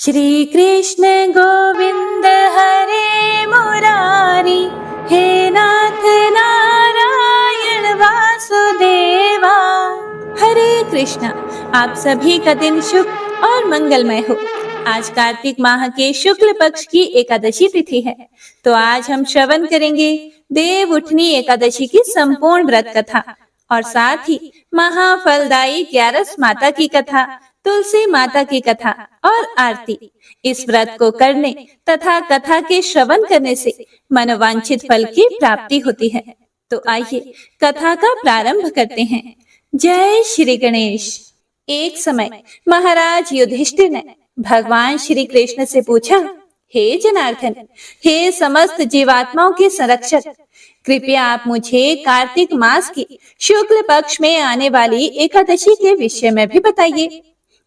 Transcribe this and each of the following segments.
श्री कृष्ण गोविंद हरे मुरारी, हे नाथ नारायण वासुदेवा। हरे कृष्णा। आप सभी का दिन शुभ और मंगलमय हो। आज कार्तिक माह के शुक्ल पक्ष की एकादशी तिथि है, तो आज हम श्रवण करेंगे देव उठनी एकादशी की संपूर्ण व्रत कथा और साथ ही महाफलदायी 11 माता की कथा, तुलसी माता की कथा और आरती। इस व्रत को करने तथा कथा के श्रवण करने से मनोवांछित फल की प्राप्ति होती है। तो आइए कथा का प्रारंभ करते हैं। जय श्री गणेश। एक समय महाराज युधिष्ठिर ने भगवान श्री कृष्ण से पूछा, हे जनार्दन, हे समस्त जीवात्माओं के संरक्षक, कृपया आप मुझे कार्तिक मास की शुक्ल पक्ष में आने वाली एकादशी के विषय में भी बताइए।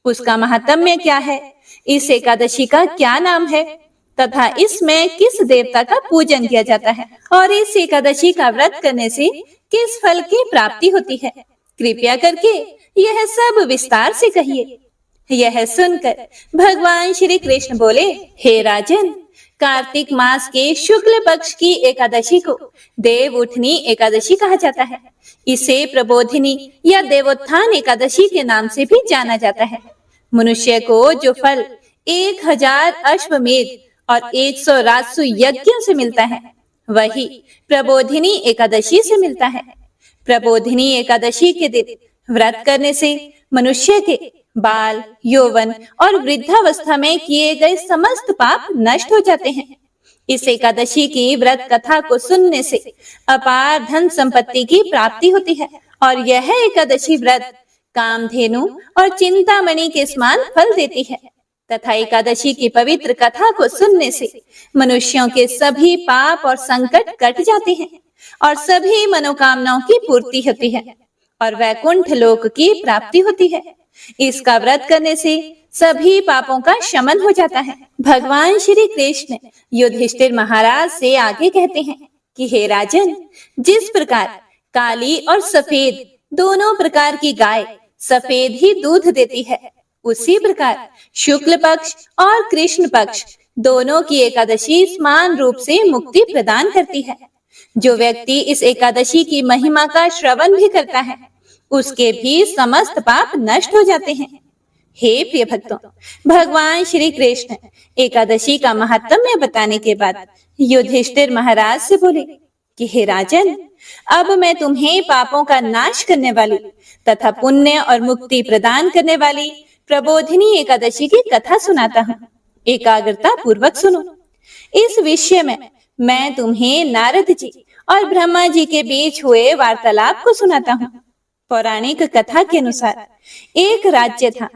उसका महात्म्य क्या है, इस एकादशी का क्या नाम है तथा इसमें किस देवता का पूजन किया जाता है और इस एकादशी का व्रत करने से किस फल की प्राप्ति होती है। कृपया करके यह सब विस्तार से कहिए। यह सुनकर भगवान श्री कृष्ण बोले, हे राजन, कार्तिक मास के शुक्ल पक्ष की एकादशी को देव उठनी एकादशी कहा जाता है। इसे प्रबोधिनी या देवोत्थान एकादशी के नाम से भी जाना जाता है। मनुष्य को जो फल 1000 अश्वमेध और 100 राजसु यज्ञों से मिलता है, वही प्रबोधिनी एकादशी से मिलता है। प्रबोधिनी एकादशी के दिन व्रत करने से मनुष्य के बाल, यौवन और वृद्धावस्था में किए गए समस्त पाप नष्ट हो जाते हैं। इस एकादशी की व्रत कथा को सुनने से अपार धन संपत्ति की प्राप्ति होती है और यह एकादशी व्रत कामधेनु और चिंतामणि के समान फल देती है तथा एकादशी की पवित्र कथा को सुनने से मनुष्यों के सभी पाप और संकट कट जाते हैं और सभी मनोकामनाओं की पूर्ति होती है और वैकुंठ लोक की प्राप्ति होती है। इसका व्रत करने से सभी पापों का शमन हो जाता है। भगवान श्री कृष्ण युधिष्ठिर महाराज से आगे कहते हैं कि हे राजन, जिस प्रकार काली और सफेद दोनों प्रकार की गाय सफेद ही दूध देती है, उसी प्रकार शुक्ल पक्ष और कृष्ण पक्ष दोनों की एकादशी समान रूप से मुक्ति प्रदान करती है। जो व्यक्ति इस एकादशी की महिमा का श्रवण भी करता है, उसके भी समस्त पाप नष्ट हो जाते हैं। हे प्रिय भक्तों, भगवान श्री कृष्ण एकादशी का महात्म्य बताने के बाद युधिष्ठिर महाराज से बोले कि हे राजन, अब मैं तुम्हें पापों का नाश करने वाली तथा पुण्य और मुक्ति प्रदान करने वाली प्रबोधिनी एकादशी की कथा सुनाता हूँ। एकाग्रता पूर्वक सुनो। इस विषय में मैं तुम्हें नारद जी और ब्रह्मा जी के बीच हुए वार्तालाप को सुनाता हूँ। पौराणिक कथा के अनुसार एक राज्य था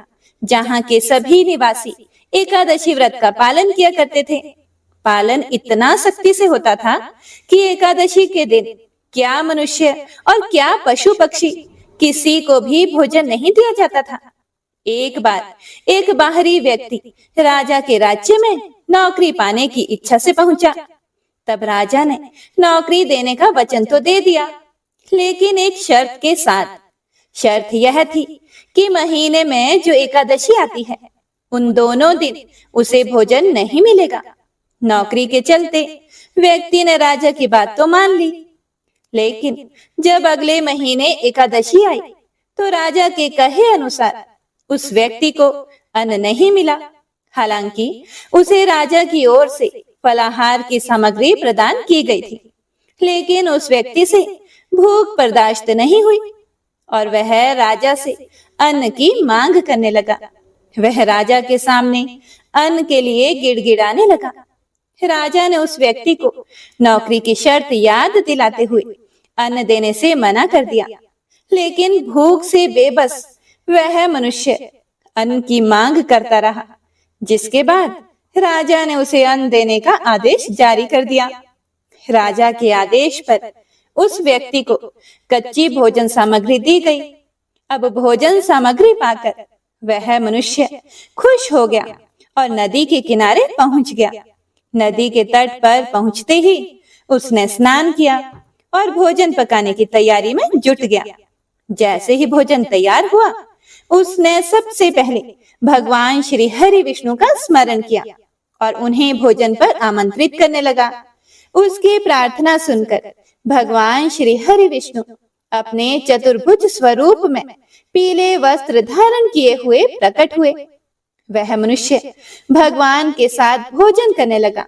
जहाँ के सभी निवासी एकादशी व्रत का पालन किया करते थे। पालन इतना सख्ती से होता था कि एकादशी के दिन क्या मनुष्य और क्या पशु पक्षी किसी को भी भोजन नहीं दिया जाता था। एक बार एक बाहरी व्यक्ति राजा के राज्य में नौकरी पाने की इच्छा से पहुंचा। तब राजा ने नौकरी देने का वचन तो दे दिया, लेकिन एक शर्त के साथ। शर्त यह थी कि महीने में जो एकादशी आती है, उन दोनों दिन उसे भोजन नहीं मिलेगा। नौकरी के चलते व्यक्ति ने राजा की बात तो मान ली, लेकिन जब अगले महीने एकादशी आई तो राजा के कहे अनुसार उस व्यक्ति को अन्न नहीं मिला। हालांकि उसे राजा की ओर से फलाहार की सामग्री प्रदान की गई थी, लेकिन उस व्यक्ति से भूख बर्दाश्त नहीं हुई और वह राजा से अन्न की मांग करने लगा। वह राजा के सामने अन्न के लिए गिड़गिड़ाने लगा। राजा ने उस व्यक्ति को नौकरी की शर्त याद दिलाते हुए अन्न देने से मना कर दिया, लेकिन भूख से बेबस वह मनुष्य अन्न की मांग करता रहा, जिसके बाद राजा ने उसे अन्न देने का आदेश जारी कर दिया। राजा के आदेश पर उस व्यक्ति को कच्ची भोजन सामग्री दी गई। अब भोजन सामग्री पाकर वह मनुष्य खुश हो गया और नदी के किनारे पहुंच गया। नदी के तट पर पहुंचते ही उसने स्नान किया और भोजन पकाने की तैयारी में जुट गया। जैसे ही भोजन तैयार हुआ, उसने सबसे पहले भगवान श्री हरि विष्णु का स्मरण किया और उन्हें भोजन पर आमंत्रित करने लगा। उसकी प्रार्थना सुनकर भगवान श्री हरि विष्णु अपने चतुर्भुज स्वरूप में पीले वस्त्र धारण किए हुए प्रकट हुए। वह मनुष्य भगवान के साथ भोजन करने लगा।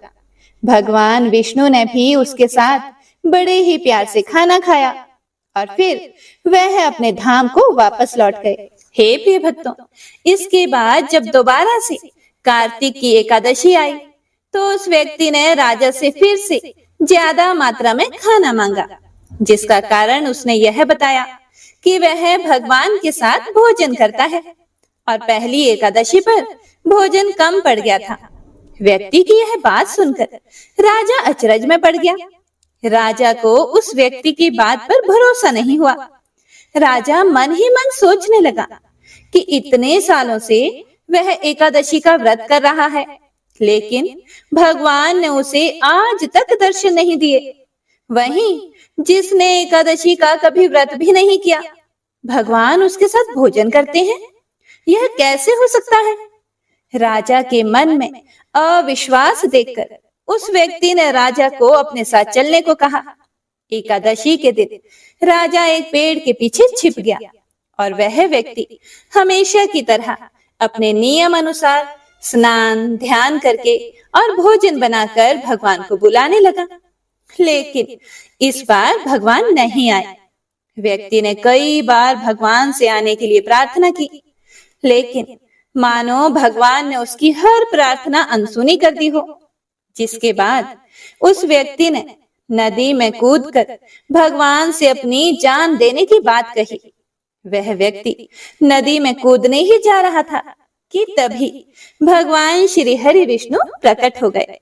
भगवान विष्णु ने भी उसके साथ बड़े ही प्यार से खाना खाया और फिर वह अपने धाम को वापस लौट गए। हे प्रिय भक्तों, इसके बाद जब दोबारा से कार्तिक की एकादशी आई तो उस व्यक्ति ने राजा से फिर से ज्यादा मात्रा में खाना मांगा, जिसका कारण उसने यह बताया कि वह भगवान के साथ भोजन करता है और पहली एकादशी पर भोजन कम पड़ गया था। व्यक्ति की यह बात सुनकर राजा अचरज में पड़ गया। राजा को उस व्यक्ति की बात पर भरोसा नहीं हुआ। राजा मन ही मन सोचने लगा कि इतने सालों से वह एकादशी का व्रत कर रहा है, लेकिन भगवान ने उसे आज तक दर्शन नहीं दिए। वहीं जिसने एकादशी का कभी व्रत भी नहीं किया, भगवान उसके साथ भोजन करते हैं। यह कैसे हो सकता है? राजा के मन में अविश्वास देखकर उस व्यक्ति ने राजा को अपने साथ चलने को कहा। एकादशी के दिन राजा एक पेड़ के पीछे छिप गया और वह व्यक्ति हमेशा की तरह अपने नियम अनुसार स्नान ध्यान करके और भोजन बनाकर भगवान को बुलाने लगा। लेकिन इस बार भगवान नहीं आए। व्यक्ति ने कई बार भगवान से आने के लिए प्रार्थना की, लेकिन मानो भगवान ने उसकी हर प्रार्थना अनसुनी कर दी हो। जिसके बाद उस व्यक्ति ने नदी में कूदकर भगवान से अपनी जान देने की बात कही। वह व्यक्ति नदी में कूदने ही जा रहा था कि तभी भगवान श्री हरि विष्णु प्रकट हो गए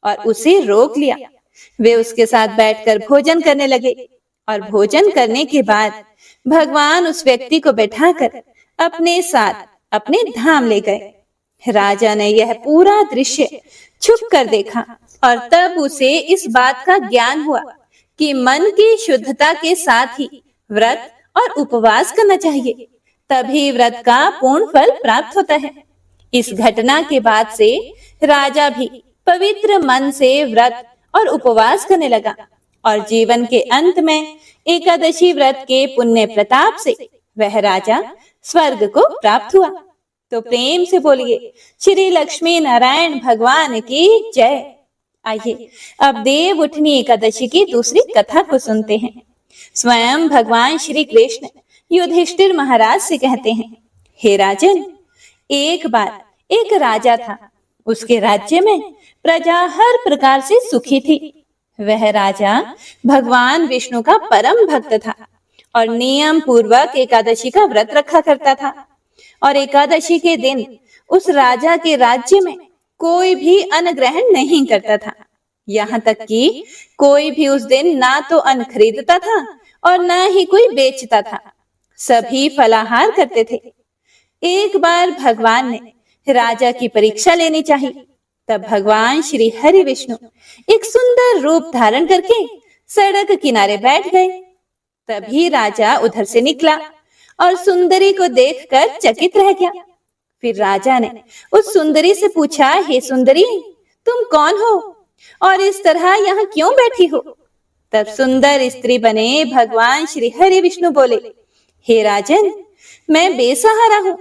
और उसे रोक लिया। वे उसके साथ बैठकर भोजन करने लगे और भोजन करने के बाद भगवान उस व्यक्ति को बैठाकर अपने साथ अपने धाम ले गए। राजा ने यह पूरा दृश्य छुप कर देखा और तब उसे इस बात का ज्ञान हुआ कि मन की शुद्धता के साथ ही व्रत और उपवास करना चाहिए, तभी व्रत का पूर्ण फल प्राप्त होता है। इस घटना के बाद से राजा भी पवित्र मन से व्रत और उपवास करने लगा और जीवन के अंत में एकादशी व्रत के पुण्य प्रताप से वह राजा स्वर्ग को प्राप्त हुआ। तो प्रेम से बोलिए श्री लक्ष्मी नारायण भगवान की जय। आइए अब देव उठनी एकादशी की दूसरी कथा को सुनते हैं। स्वयं भगवान श्री कृष्ण युधिष्ठिर महाराज से कहते हैं, हे राजन, एक बार एक राजा था। उसके राज्य में प्रजा हर प्रकार से सुखी थी। वह राजा भगवान विष्णु का परम भक्त था और नियम पूर्वक एकादशी का व्रत रखा करता था। और एकादशी के दिन उस राजा के राज्य में कोई भी अन्न ग्रहण नहीं करता था। यहाँ तक कि कोई भी उस दिन ना तो अन्न खरीदता था और ना ही कोई बेचता था। सभी फलाहार करते थे। एक बार भगवान ने राजा की परीक्षा लेनी चाहिए। तब भगवान श्री हरि विष्णु एक सुंदर रूप धारण करके सड़क किनारे बैठ गए। तभी राजा उधर से निकला और सुंदरी को देखकर चकित रह गया। फिर राजा ने उस सुंदरी से पूछा, हे सुंदरी, तुम कौन हो और इस तरह यहाँ क्यों बैठी हो? तब सुंदर स्त्री बने भगवान श्री हरि विष्णु बोले, हे राजन, मैं बेसहारा हूँ।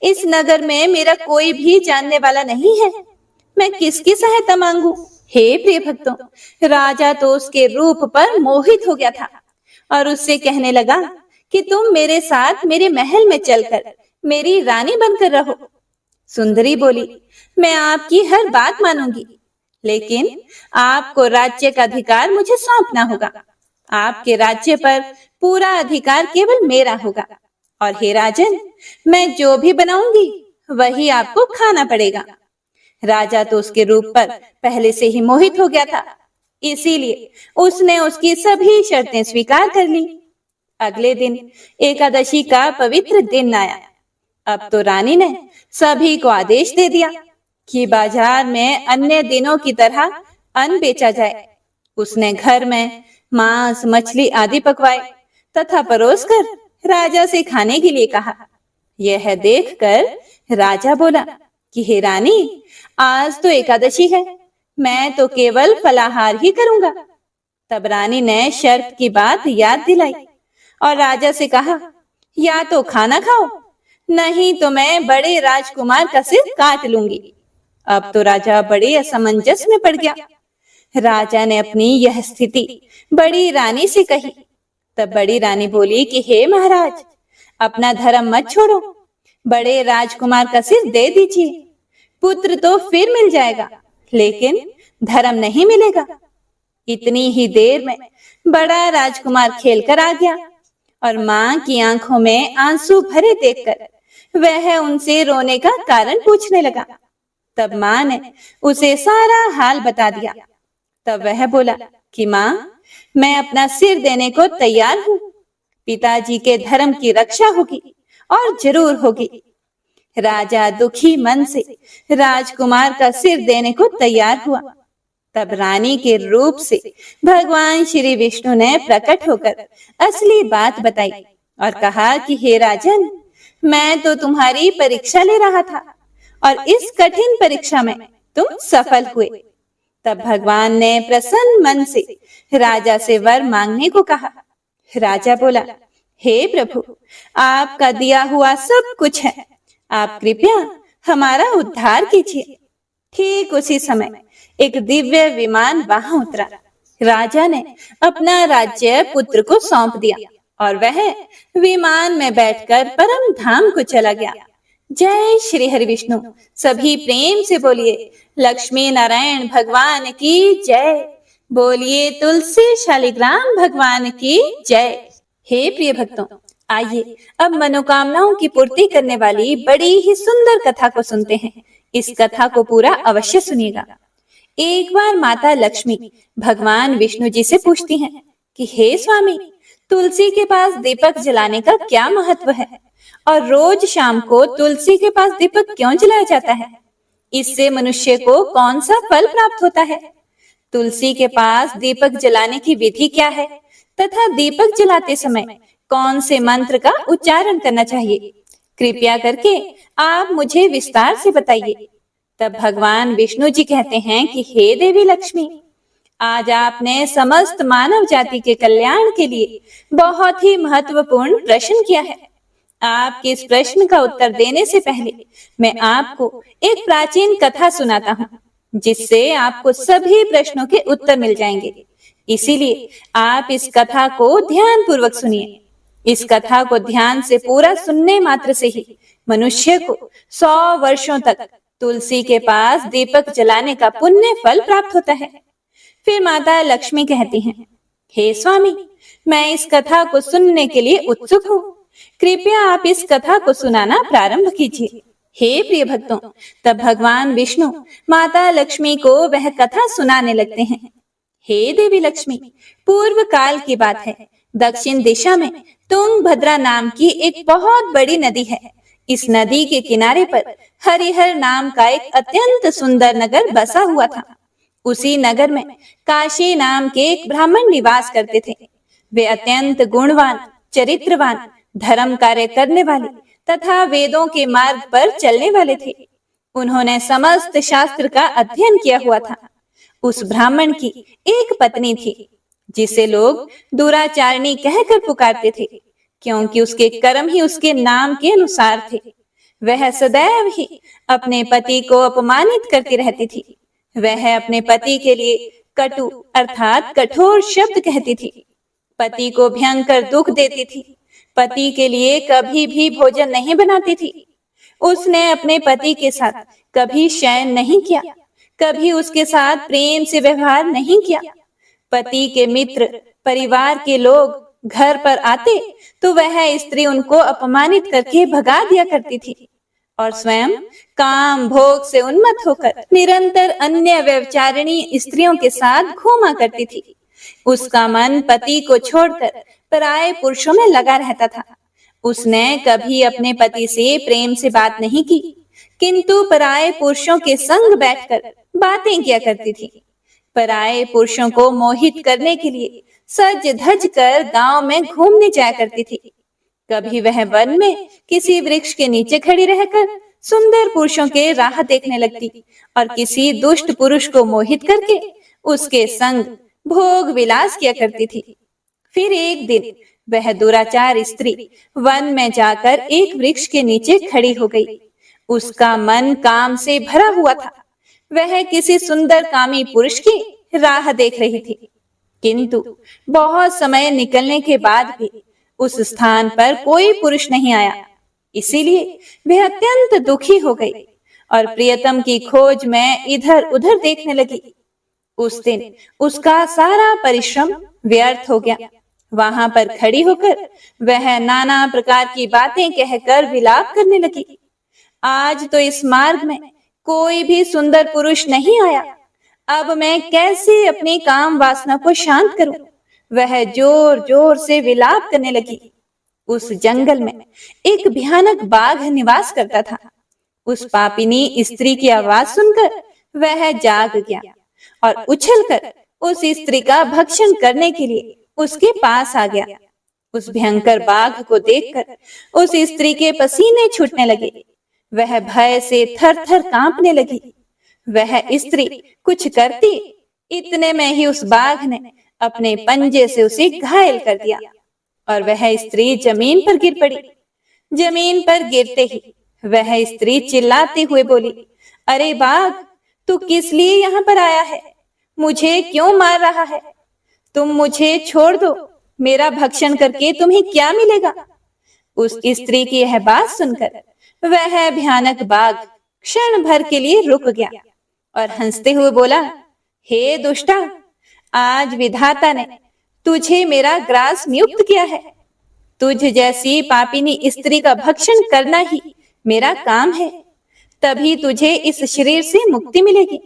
इस नगर में मेरा कोई भी जानने वाला नहीं है। मैं किसकी सहायता मांगू? हे प्रिय भक्तों, राजा तो उसके रूप पर मोहित हो गया था और उससे कहने लगा कि तुम मेरे साथ मेरे महल में चलकर मेरी रानी बनकर रहो। सुंदरी बोली, मैं आपकी हर बात मानूंगी, लेकिन आपको राज्य का अधिकार मुझे सौंपना होगा। आपके राज्य पर पूरा अधिकार केवल मेरा होगा और हे राजन, मैं जो भी बनाऊंगी वही आपको खाना पड़ेगा। राजा तो उसके रूप पर पहले से ही मोहित हो गया था, इसीलिए उसने उसकी सभी शर्तें स्वीकार कर ली। अगले दिन एकादशी का पवित्र दिन आया। अब तो रानी ने सभी को आदेश दे दिया कि बाजार में अन्य दिनों की तरह अन्न बेचा जाए। उसने घर में मांस मछली आदि पकवाए तथा परोसकर राजा से खाने के लिए कहा। यह देखकर राजा बोला कि हे रानी, आज तो एकादशी है, मैं तो केवल फलाहार ही करूंगा। तब रानी ने शर्त की बात याद दिलाई और राजा से कहा, या तो खाना खाओ, नहीं तो मैं बड़े राजकुमार का सिर काट लूंगी। अब तो राजा बड़े असमंजस में पड़ गया। राजा ने अपनी यह स्थिति बड़ी रानी से कही। तब बड़ी रानी बोली कि हे महाराज, अपना धर्म मत छोड़ो, बड़े राजकुमार का सिर दे दीजिए। पुत्र तो फिर मिल जाएगा, लेकिन धर्म नहीं मिलेगा। इतनी ही देर में बड़ा राजकुमार खेलकर आ गया और मां की आंखों में आंसू भरे देखकर वह उनसे रोने का कारण पूछने लगा। तब मां ने उसे सारा हाल बता दिया। तब वह बोला कि मां, मैं अपना सिर देने को तैयार हूं। पिताजी के धर्म की रक्षा होगी और जरूर होगी। राजा दुखी मन से राजकुमार का सिर देने को तैयार हुआ। तब रानी के रूप से भगवान श्री विष्णु ने प्रकट होकर असली बात बताई और कहा कि हे राजन, मैं तो तुम्हारी परीक्षा ले रहा था और इस कठिन परीक्षा में तुम सफल हुए। तब भगवान ने प्रसन्न मन से राजा से वर मांगने को कहा। राजा बोला, हे प्रभु, आपका दिया हुआ सब कुछ है, आप कृपया हमारा उद्धार कीजिए। ठीक उसी समय एक दिव्य विमान वहां उतरा। राजा ने अपना राज्य पुत्र को सौंप दिया और वह विमान में बैठकर परम धाम को चला गया। जय श्री हरि विष्णु। सभी प्रेम से बोलिए लक्ष्मी नारायण भगवान की जय। बोलिए तुलसी शालिग्राम भगवान की जय। हे प्रिय भक्तों, आइए अब मनोकामनाओं की पूर्ति करने वाली बड़ी ही सुंदर कथा को सुनते हैं। इस कथा को पूरा अवश्य सुनिएगा। एक बार माता लक्ष्मी भगवान विष्णु जी से पूछती हैं कि हे स्वामी, तुलसी के पास दीपक जलाने का क्या महत्व है और रोज शाम को तुलसी के पास दीपक क्यों जलाया जाता है? इससे मनुष्य को कौन सा फल प्राप्त होता है? तुलसी के पास दीपक जलाने की विधि क्या है तथा दीपक जलाते समय कौन से मंत्र का उच्चारण करना चाहिए? कृपया करके आप मुझे विस्तार से बताइए। तब भगवान विष्णु जी कहते हैं कि हे देवी लक्ष्मी, आज आपने समस्त मानव जाति के कल्याण के लिए बहुत ही महत्वपूर्ण प्रश्न किया है। आपके इस प्रश्न का उत्तर देने से पहले मैं आपको एक प्राचीन कथा सुनाता हूँ, जिससे आपको सभी प्रश्नों के उत्तर मिल जाएंगे। इसीलिए आप इस कथा को ध्यान पूर्वक सुनिए। इस कथा को ध्यान से पूरा सुनने मात्र से ही मनुष्य को 100 वर्षों तक तुलसी के पास दीपक जलाने का पुण्य फल प्राप्त होता है। फिर माता लक्ष्मी कहती हैं, हे स्वामी, मैं इस कथा को सुनने के लिए उत्सुक हूँ। कृपया आप इस कथा को सुनाना प्रारंभ कीजिए। हे प्रिय भक्तों, तब भगवान विष्णु माता लक्ष्मी को वह कथा सुनाने लगते हैं। हे देवी लक्ष्मी, पूर्व काल की बात है। दक्षिण दिशा में तुंगभद्रा नाम की एक बहुत बड़ी नदी है। इस नदी के किनारे पर हरिहर नाम का एक अत्यंत सुंदर नगर बसा हुआ था। उसी नगर में काशी नाम के एक ब्राह्मण निवास करते थे। वे अत्यंत गुणवान, चरित्रवान, धर्म कार्य करने वाले तथा वेदों के मार्ग पर चलने वाले थे। उन्होंने समस्त शास्त्र का अध्ययन किया हुआ था। उस ब्राह्मण की एक पत्नी थी, जिसे लोग दुराचारिणी कहकर पुकारते थे, क्योंकि उसके कर्म ही उसके नाम के अनुसार थे। वह सदैव ही अपने पति को अपमानित करती रहती थी। वह अपने पति के लिए कटु अर्थात कठोर शब्द कहती थी, पति को भयंकर दुख देती थी, पति के लिए कभी भी भोजन नहीं बनाती थी। उसने अपने पति के साथ कभी शयन नहीं किया, कभी उसके साथ प्रेम से व्यवहार नहीं किया। पति के मित्र, परिवार के लोग घर पर आते तो वह स्त्री उनको अपमानित करके भगा दिया करती थी और स्वयं काम भोग से उन्मत्त होकर निरंतर अन्य व्यभिचारिणी स्त्रियों के साथ घूमा करती थी। उसका मन पति को छोड़कर पराये पुरुषों में लगा रहता था। उसने कभी अपने पति से प्रेम से बात नहीं की, किंतु पराये पुरुषों के संग बैठकर बातें किया करती थी। पराये पुरुषों को मोहित करने के लिए सज धज कर गांव में घूमने जाया करती थी। कभी वह वन में किसी वृक्ष के नीचे खड़ी रहकर सुंदर पुरुषों के राह देखने लगती और किसी दुष्ट पुरुष को मोहित करके उसके संग भोग विलास किया करती थी। फिर एक दिन वह दुराचार स्त्री वन में जाकर एक वृक्ष के नीचे खड़ी हो गई। उसका मन काम से भरा हुआ था। वह किसी सुंदर कामी पुरुष की राह देख रही थी, किंतु बहुत समय निकलने के बाद भी उस स्थान पर कोई पुरुष नहीं आया। इसीलिए वह अत्यंत दुखी हो गई और प्रियतम की खोज में इधर उधर देखने लगी। उस दिन उसका सारा परिश्रम व्यर्थ हो गया। वहां पर खड़ी होकर वह नाना प्रकार की बातें कहकर विलाप करने लगी। आज तो इस मार्ग में कोई भी सुंदर पुरुष नहीं आया। अब मैं कैसे अपनी काम वासना को शांत करूं? वह जोर जोर से विलाप करने लगी। उस जंगल में एक भयानक बाघ निवास करता था। उस पापिनी स्त्री की आवाज सुनकर वह जाग गया और उछलकर उस स्त्री का भक्षण करने के लिए उसके पास आ गया। उस भयंकर बाघ को देखकर उस स्त्री के पसीने छूटने लगे। वह भय से थर थर कांपने लगी। वह स्त्री कुछ करती, इतने में ही उस बाघ ने अपने पंजे से उसे घायल कर दिया और वह स्त्री जमीन पर गिर पड़ी। जमीन पर गिरते ही वह स्त्री चिल्लाते हुए बोली, अरे बाघ, तू किस लिए यहाँ पर आया है? मुझे क्यों मार रहा है? तुम मुझे छोड़ दो। मेरा भक्षण करके तुम्हें क्या मिलेगा? उस स्त्री की यह बात सुनकर वह भयानक बाघ क्षण भर के लिए रुक गया और हंसते हुए बोला, हे दुष्टा, आज विधाता ने तुझे मेरा ग्रास नियुक्त किया है। तुझ जैसी पापिनी स्त्री का भक्षण करना ही मेरा काम है, तभी तुझे इस शरीर से मुक्ति मिलेगी।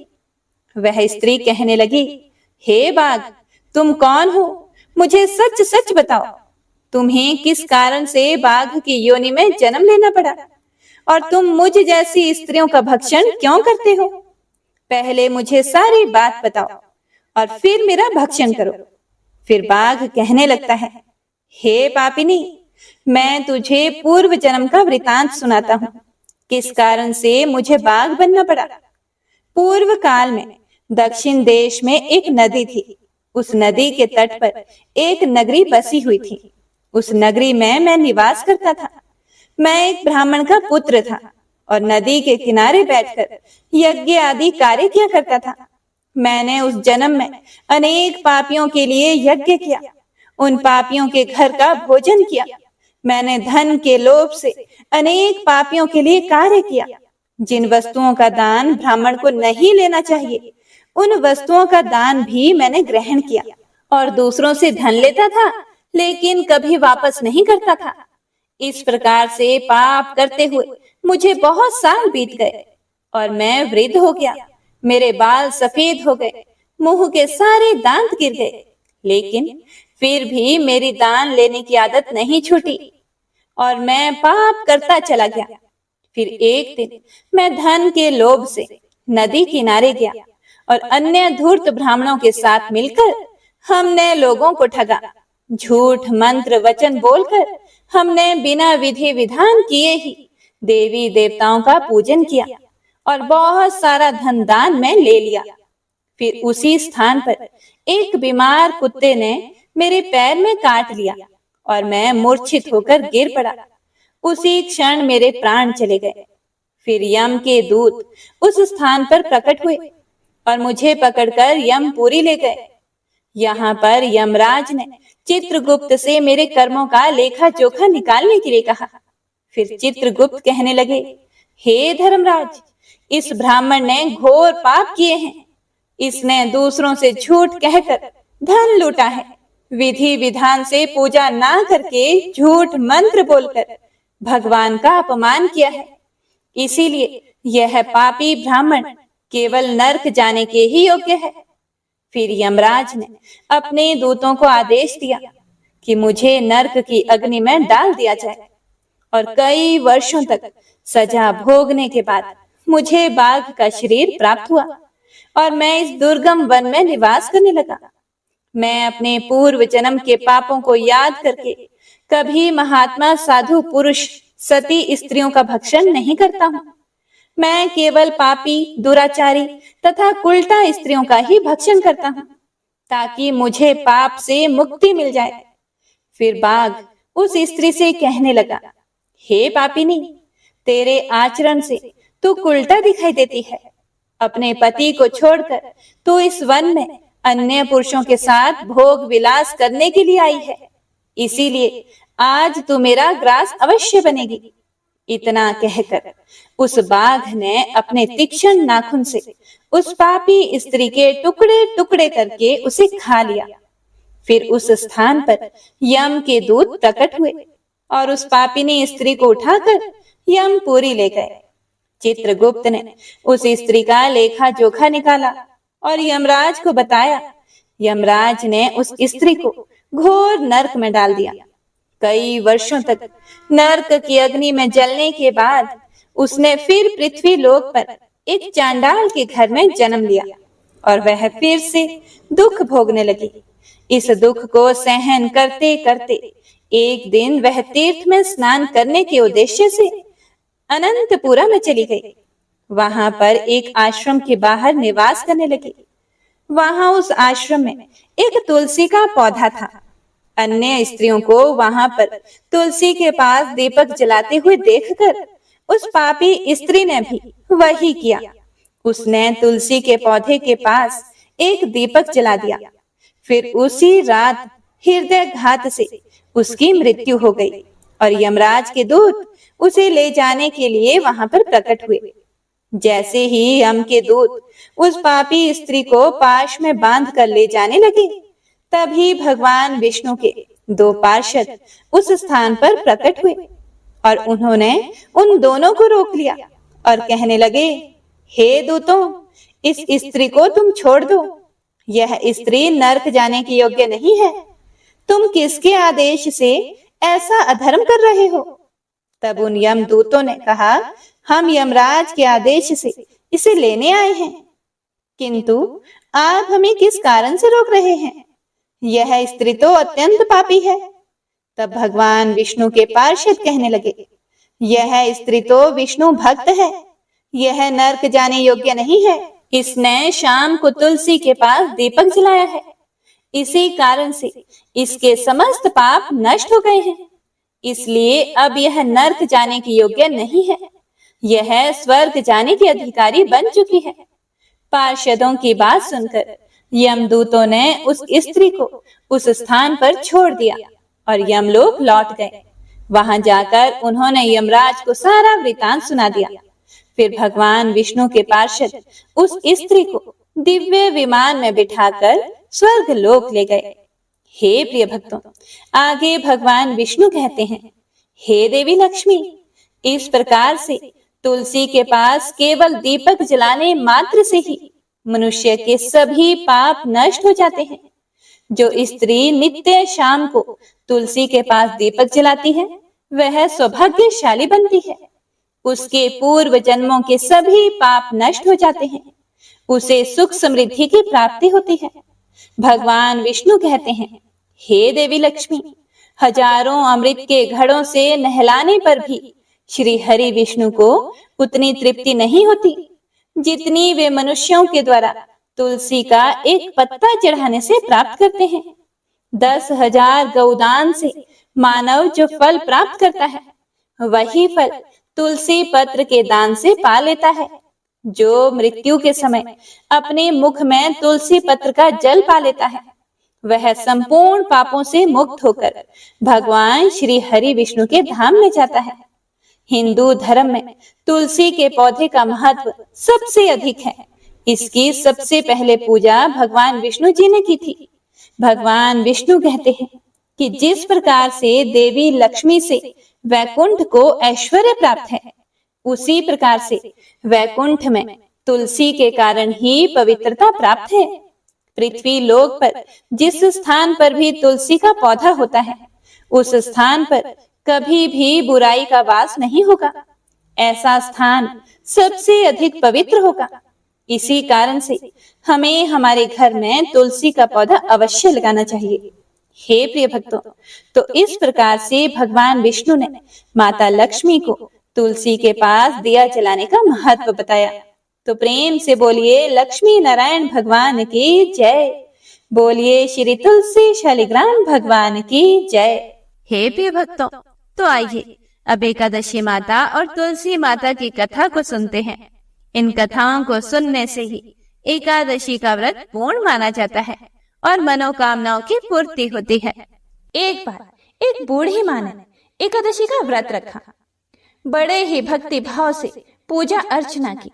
वह स्त्री कहने लगी, हे बाघ, तुम कौन हो? मुझे सच सच बताओ। तुम्हें किस कारण से बाघ की योनि में जन्म लेना पड़ा और तुम मुझ जैसी स्त्रियों का भक्षण क्यों करते हो? पहले मुझे सारी बात बताओ और फिर मेरा भक्षण करो। फिर बाघ कहने लगता है, हे पापिनी, मैं तुझे पूर्व जन्म का वृतांत सुनाता हूँ, किस कारण से मुझे बाघ बनना पड़ा। पूर्व काल में दक्षिण देश में एक नदी थी। उस नदी के तट पर एक नगरी बसी हुई थी। उस नगरी में मैं निवास करता था। मैं एक ब्राह्मण का पुत्र था और नदी के किनारे बैठकर यज्ञ आदि कार्य किया करता था। मैंने उस जन्म में अनेक पापियों के लिए यज्ञ किया, उन पापियों के घर का भोजन किया। मैंने धन के लोभ से अनेक पापियों के लिए कार्य किया। जिन वस्तुओं का दान ब्राह्मण को नहीं लेना चाहिए, उन वस्तुओं का दान भी मैंने ग्रहण किया और दूसरों से धन लेता था, लेकिन कभी वापस नहीं करता था। इस प्रकार से पाप करते हुए मुझे बहुत साल बीत गए और मैं वृद्ध हो गया। मेरे बाल सफेद हो गए, मुंह के सारे दांत गिर गए, लेकिन फिर भी मेरी दान लेने की आदत नहीं छूटी और मैं पाप करता चला गया। फिर एक दिन मैं धन के लोभ से नदी किनारे गया और अन्य धूर्त ब्राह्मणों के साथ मिलकर हमने लोगों को ठगा। झूठ मंत्र वचन बोलकर हमने बिना विधि विधान किए ही देवी देवताओं का पूजन किया और बहुत सारा धन दान में ले लिया। फिर उसी स्थान पर एक बीमार कुत्ते ने मेरे पैर में काट लिया और मैं मूर्छित होकर गिर पड़ा। उसी क्षण मेरे प्राण चले गए। फिर यम के दूत उस स्थान पर प्रकट हुए और मुझे पकड़कर यमपुरी ले गए। यहाँ पर यमराज ने चित्रगुप्त से मेरे कर्मों का लेखा जोखा निकालने के लिए कहा। फिर चित्रगुप्त कहने लगे, हे धर्मराज, इस ब्राह्मण ने घोर पाप किए हैं। इसने दूसरों से झूठ कहकर धन लूटा है। विधि विधान से पूजा ना करके झूठ मंत्र बोलकर भगवान का अपमान किया है। इसीलिए यह पापी ब्राह्मण केवल नरक जाने के ही योग्य है। फिर यमराज ने अपने दूतों को आदेश दिया कि मुझे नरक की अग्नि में डाल दिया जाए और कई वर्षों तक सजा भोगने के बाद मुझे बाघ का शरीर प्राप्त हुआ और मैं इस दुर्गम वन में निवास करने लगा। मैं अपने पूर्व जन्म के पापों को याद करके कभी महात्मा साधु पुरुष सती स्त्रियों का भक्षण नहीं करता हूँ। मैं केवल पापी, दुराचारी तथा उल्टा स्त्रियों का ही भक्षण करता हूँ, ताकि मुझे पाप से मुक्ति मिल जाए। फिर बाघ उस स्त्री से कहने लगा, हे पापिनी, तेरे आचरण से तू उल्टा दिखाई देती है। अपने पति को छोड़कर तू इस वन में अन्य पुरुषों के साथ भोग विलास करने के लिए आई है, इसीलिए आज तू मेरा ग्रास अवश्य बनेगी। इतना कहकर उस बाघ ने अपने तीक्ष्ण नाखून से उस पापी स्त्री के टुकड़े टुकड़े करके उसे खा लिया। फिर उस स्थान पर यम के दूत प्रकट हुए और उस पापिनी स्त्री को उठाकर यमपुरी ले गए। चित्रगुप्त ने उस स्त्री का लेखा जोखा निकाला और यमराज को बताया। यमराज ने उस स्त्री को घोर नरक में डाल दिया। कई वर्षों तक नरक की अग्नि में जलने के बाद उसने फिर पृथ्वी लोक पर एक चांडाल के घर में जन्म लिया और वह फिर से दुख भोगने लगी। इस दुख को सहन करते करते एक दिन वह तीर्थ में स्नान करने के उद्देश्य से अनंतपुरा में चली गई। वहां पर एक आश्रम के बाहर निवास करने लगी। वहां उस आश्रम में एक तुलसी का पौधा था। अन्य स्त्रियों को वहां पर तुलसी के पास दीपक जलाते हुए देखकर उस पापी स्त्री ने भी वही किया। उसने तुलसी के पौधे के पास एक दीपक जला दिया। फिर उसी रात हृदय घात से उसकी मृत्यु हो गई और यमराज के दूत उसे ले जाने के लिए वहां पर प्रकट हुए। जैसे ही यम के दूत उस पापी स्त्री को पाश में बांध कर ले जाने लगे, तभी भगवान विष्णु के दो पार्षद उस स्थान पर प्रकट हुए और उन्होंने उन दोनों को रोक लिया और कहने लगे, हे दूतों, इस स्त्री को तुम छोड़ दो। यह स्त्री नरक जाने की योग्य नहीं है। तुम किसके आदेश से ऐसा अधर्म कर रहे हो? तब उन यमदूतों ने कहा, हम यमराज के आदेश से इसे लेने आए हैं, किंतु आप हमें किस कारण से रोक रहे हैं? यह स्त्री तो अत्यंत पापी है। तब भगवान विष्णु के पार्षद कहने लगे, यह स्त्री तो विष्णु भक्त है, यह नरक जाने योग्य नहीं है। इसने शाम को तुलसी के पास दीपक जलाया है, इसी कारण से इसके समस्त पाप नष्ट हो गए हैं, इसलिए अब यह नरक जाने की योग्य नहीं है। यह स्वर्ग जाने की अधिकारी बन चुकी है। पार्षदों की बात सुनकर यमदूतों ने उस स्त्री को उस स्थान पर छोड़ दिया और यमलोक लौट गए। वहां जाकर उन्होंने यमराज को सारा वृतांत सुना दिया। फिर भगवान विष्णु के पार्षद उस स्त्री को दिव्य विमान में बिठाकर स्वर्ग लोक ले गए। हे प्रिय भक्तों, आगे भगवान विष्णु कहते हैं, हे देवी लक्ष्मी, इस प्रकार से तुलसी के पास केवल दीपक जलाने मात्र से ही मनुष्य के सभी पाप नष्ट हो जाते हैं। जो स्त्री नित्य शाम को तुलसी के पास दीपक जलाती है, वह सौभाग्यशाली बनती है। उसके पूर्व जन्मों के सभी पाप नष्ट हो जाते हैं। उसे सुख समृद्धि की प्राप्ति होती है। भगवान विष्णु कहते हैं, हे देवी लक्ष्मी, हजारों अमृत के घड़ों से नहलाने पर भी श्री हरि विष्णु को उतनी तृप्ति नहीं होती जितनी वे मनुष्यों के द्वारा तुलसी का एक पत्ता चढ़ाने से प्राप्त करते हैं। 10,000 गौदान से मानव जो फल प्राप्त करता है, वही फल तुलसी पत्र के दान से पा लेता है। जो मृत्यु के समय अपने मुख में तुलसी पत्र का जल पा लेता है, वह संपूर्ण पापों से मुक्त होकर भगवान श्री हरि विष्णु के धाम में जाता है। हिंदू धर्म में तुलसी के पौधे का महत्व सबसे अधिक है। इसकी सबसे पहले पूजा भगवान विष्णु जी ने की थी। भगवान विष्णु कहते हैं कि जिस प्रकार से देवी लक्ष्मी से वैकुंठ को ऐश्वर्य प्राप्त है, उसी प्रकार से वैकुंठ में तुलसी के कारण ही पवित्रता प्राप्त है। पृथ्वी लोक पर जिस स्थान पर भी तुलसी का पौधा होता है, उस स्थान पर कभी भी बुराई का वास नहीं होगा। ऐसा स्थान सबसे अधिक पवित्र होगा। इसी कारण से हमें हमारे घर में तुलसी का पौधा अवश्य लगाना चाहिए। हे प्रिय भक्तों, तो इस प्रकार से भगवान विष्णु ने माता लक्ष्मी को तुलसी के पास दिया जलाने का महत्व बताया। तो प्रेम से बोलिए लक्ष्मी नारायण भगवान की जय। बोलिए श्री तुलसी शालिग्राम भगवान की जय। हे प्रिय भक्तों, तो आइए अब एकादशी माता और तुलसी माता की कथा को सुनते हैं। इन कथाओं को सुनने से ही एकादशी का व्रत पूर्ण माना जाता है और मनोकामनाओं की पूर्ति होती है। एक बार एक बूढ़ी माँ ने एकादशी का व्रत रखा। बड़े ही भक्ति भाव से पूजा अर्चना की।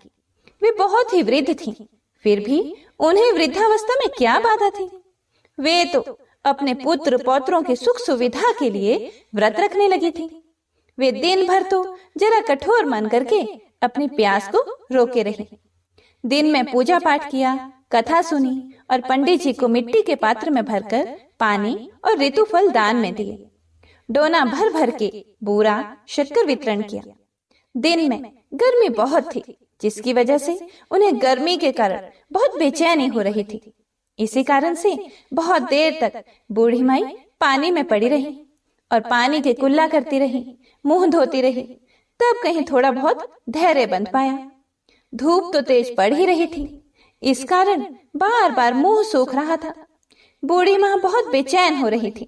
वे बहुत ही वृद्ध थीं, फिर भी उन्हें वृद्धावस्था में क्या बाधा थी। वे तो अपने पुत्र पौत्रों की सुख सुविधा के लिए व्रत रखने लगी थी। वे दिन भर तो जरा कठोर मन करके अपनी प्यास को रोके रही। दिन में पूजा पाठ किया, कथा सुनी और पंडित जी को मिट्टी के पात्र में भरकर पानी और ऋतुफल दान में दिए। डोना भर भर के बूरा शक्कर वितरण किया। दिन में गर्मी बहुत थी, जिसकी वजह से उन्हें गर्मी के कारण बहुत बेचैनी हो रही थी। इसी कारण से बहुत देर तक बूढ़ी माई पानी में पड़ी रही और पानी के कुल्ला करती रही, मुंह धोती रही। तब कहीं थोड़ा बहुत धैर्य बंध पाया। धूप तो तेज पड़ ही रही थी, इस कारण बार बार मुंह सूख रहा था। बूढ़ी माँ बहुत बेचैन हो रही थी।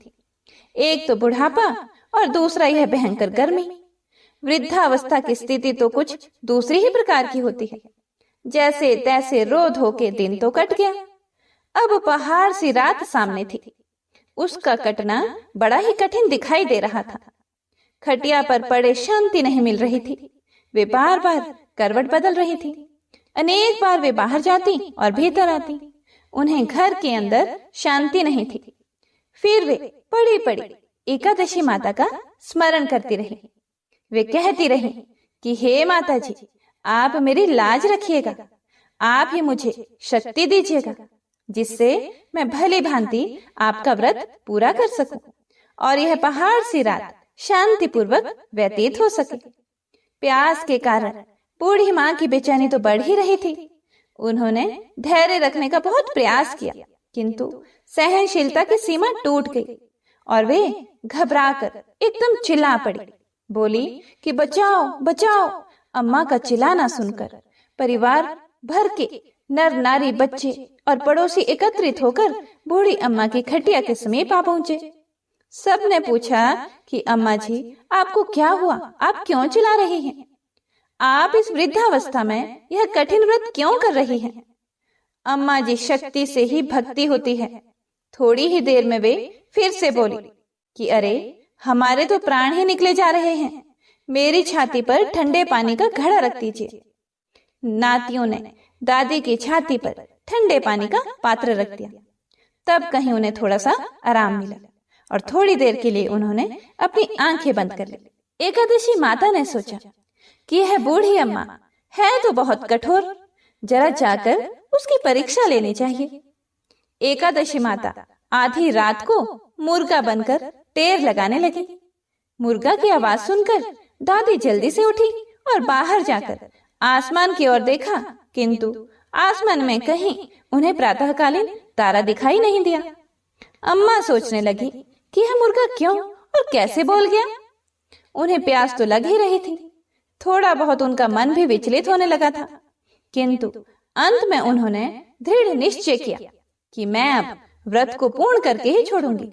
एक तो बुढ़ापा और दूसरा यह भयंकर गर्मी। वृद्धावस्था की स्थिति तो कुछ दूसरी ही प्रकार की होती है। जैसे तैसे रो धो के दिन तो कट गया। अब पहाड़ सी रात सामने थी। उसका कटना बड़ा ही कठिन दिखाई दे रहा था। खटिया पर पड़े शांति नहीं मिल रही थी। वे बार बार करवट बदल रही थी। अनेक बार वे बाहर जाती और भीतर आती। उन्हें घर के अंदर शांति नहीं थी। फिर वे पड़ी पड़ी एकादशी माता का स्मरण करती रही। वे कहती रही कि हे माता जी, आप मेरी लाज रखिएगा। आप ही मुझे शक्ति दीजिएगा, जिससे मैं भली भांति आपका व्रत पूरा कर सकूं और यह पहाड़ सी रात शांतिपूर्वक व्यतीत हो सके। प्यास के कारण बूढ़ी माँ की बेचैनी तो बढ़ ही रही थी। उन्होंने धैर्य रखने का बहुत प्रयास किया, किंतु सहनशीलता की सीमा टूट गई और वे घबराकर एकदम चिल्ला पड़ी। बोली कि बचाओ बचाओ। अम्मा का चिल्लाना सुनकर परिवार भर के नर नारी बच्चे और पड़ोसी एकत्रित होकर बूढ़ी अम्मा की खटिया के समीप आ पहुंचे। सबने पूछा कि अम्मा जी, आपको क्या हुआ? आप क्यों चिल्ला रही हैं? आप इस वृद्धावस्था में यह कठिन व्रत क्यों कर रही हैं? अम्मा जी, शक्ति से ही भक्ति होती है। थोड़ी ही देर में वे फिर से बोली कि अरे, हमारे तो प्राण ही निकले जा रहे हैं। मेरी छाती पर ठंडे पानी का घड़ा रख दीजिए। नातियों ने दादी की छाती पर ठंडे पानी का पात्र रख दिया। तब कहीं उन्हें थोड़ा सा आराम मिला और थोड़ी देर के लिए उन्होंने अपनी आंखें बंद कर ली। एकादशी माता ने सोचा कि यह बूढ़ी अम्मा है तो बहुत कठोर, जरा जाकर उसकी परीक्षा लेनी चाहिए। एकादशी माता आधी रात को मुर्गा बनकर टेर लगाने लगी। मुर्गा की आवाज सुनकर दादी जल्दी से उठी और बाहर जाकर आसमान की ओर देखा, किंतु आसमान में कहीं उन्हें प्रातःकालीन तारा दिखाई नहीं दिया। अम्मा सोचने लगी कि यह मुर्गा क्यों और कैसे बोल गया। उन्हें प्यास तो लग ही रही थी। थोड़ा बहुत उनका मन भी विचलित होने लगा था, किंतु अंत में उन्होंने दृढ़ निश्चय किया कि मैं अब व्रत को पूर्ण करके ही छोड़ूंगी,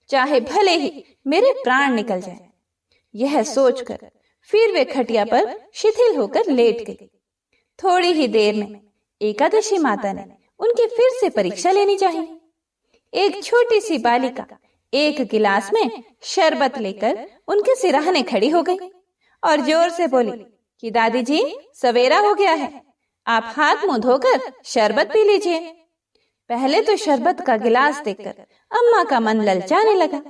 चाहे भले ही मेरे प्राण निकल जाए। यह सोचकर फिर वे खटिया पर शिथिल होकर लेट गई। थोड़ी ही देर में एकादशी माता ने उनकी फिर से परीक्षा लेनी चाहिए। एक छोटी सी बालिका एक गिलास में शरबत लेकर उनके सिरहाने खड़ी हो गई और जोर से बोली कि दादी जी, सवेरा हो गया है, आप हाथ मुंह धोकर शरबत पी लीजिए। पहले तो शरबत का गिलास देखकर अम्मा का मन ललचाने लगा,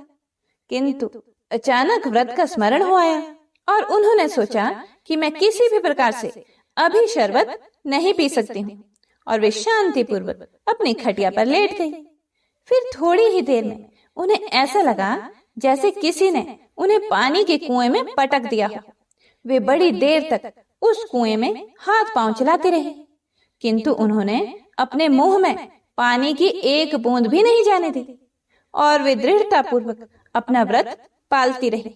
किंतु अचानक व्रत का स्मरण हो आया और उन्होंने सोचा कि मैं किसी भी प्रकार से अभी शरबत नहीं पी सकती हूँ, और वे शांतिपूर्वक अपनी खटिया पर लेट गई। फिर थोड़ी ही देर में उन्हें ऐसा लगा जैसे किसी ने उन्हें पानी के कुएं में पटक दिया हो। वे बड़ी देर तक उस कुएं में हाथ पांव चलाते रहे, किंतु उन्होंने अपने मुंह में पानी की एक बूंद भी नहीं जाने दी और वे दृढ़ता पूर्वक अपना व्रत पालती रही।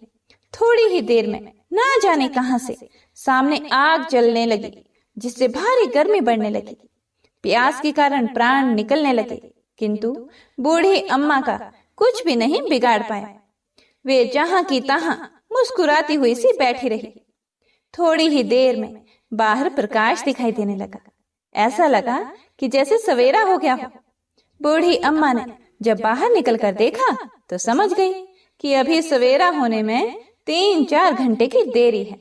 थोड़ी ही देर में ना जाने कहां से सामने आग जलने लगी, जिससे भारी गर्मी बढ़ने लगी। प्यास के कारण प्राण निकलने लगे, किंतु बूढ़ी अम्मा का कुछ भी नहीं बिगाड़ पाया। वे जहां की तहां मुस्कुराती हुई सी बैठी रही। थोड़ी ही देर में बाहर प्रकाश दिखाई देने लगा। ऐसा लगा कि जैसे सवेरा हो गया हो। बूढ़ी अम्मा ने जब बाहर निकलकर देखा तो समझ गई कि अभी सवेरा होने में 3-4 घंटे की देरी है।